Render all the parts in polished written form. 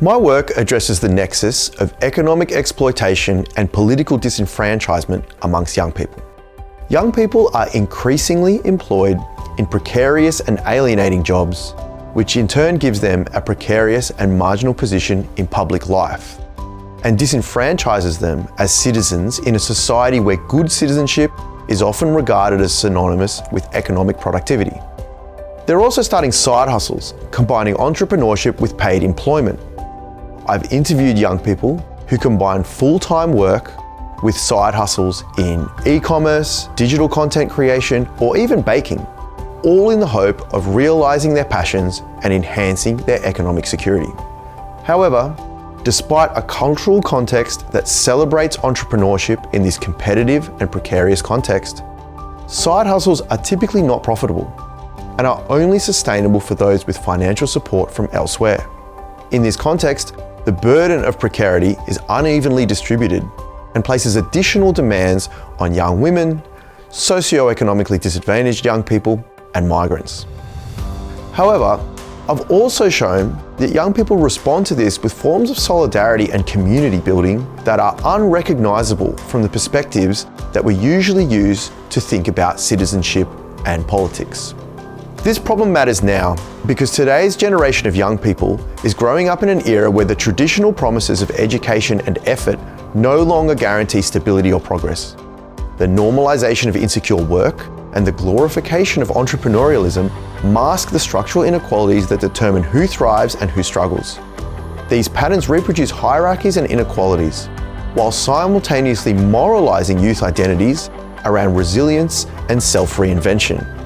My work addresses the nexus of economic exploitation and political disenfranchisement amongst young people. Young people are increasingly employed in precarious and alienating jobs, which in turn gives them a precarious and marginal position in public life, and disenfranchises them as citizens in a society where good citizenship is often regarded as synonymous with economic productivity. They're also starting side hustles, combining entrepreneurship with paid employment. I've interviewed young people who combine full-time work with side hustles in e-commerce, digital content creation, or even baking, all in the hope of realizing their passions and enhancing their economic security. However, despite a cultural context that celebrates entrepreneurship in this competitive and precarious context, side hustles are typically not profitable and are only sustainable for those with financial support from elsewhere. In this context, the burden of precarity is unevenly distributed and places additional demands on young women, socioeconomically disadvantaged young people, and migrants. However, I've also shown that young people respond to this with forms of solidarity and community building that are unrecognizable from the perspectives that we usually use to think about citizenship and politics. This problem matters now because today's generation of young people is growing up in an era where the traditional promises of education and effort no longer guarantee stability or progress. The normalization of insecure work and the glorification of entrepreneurialism mask the structural inequalities that determine who thrives and who struggles. These patterns reproduce hierarchies and inequalities, while simultaneously moralizing youth identities around resilience and self-reinvention.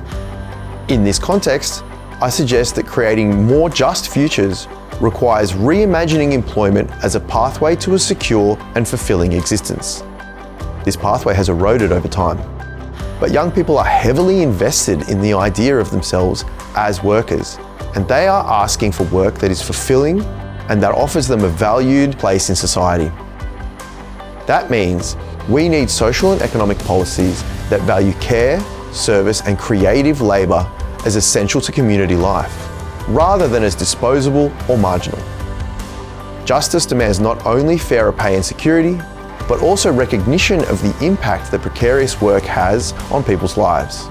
In this context, I suggest that creating more just futures requires reimagining employment as a pathway to a secure and fulfilling existence. This pathway has eroded over time, but young people are heavily invested in the idea of themselves as workers, and they are asking for work that is fulfilling and that offers them a valued place in society. That means we need social and economic policies that value care, service, and creative labour as essential to community life, rather than as disposable or marginal. Justice demands not only fairer pay and security, but also recognition of the impact that precarious work has on people's lives.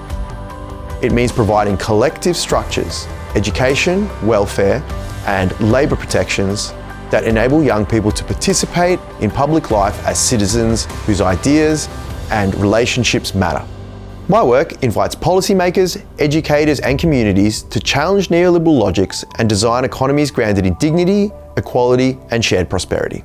It means providing collective structures, education, welfare, and labour protections that enable young people to participate in public life as citizens whose ideas and relationships matter. My work invites policymakers, educators, and communities to challenge neoliberal logics and design economies grounded in dignity, equality, and shared prosperity.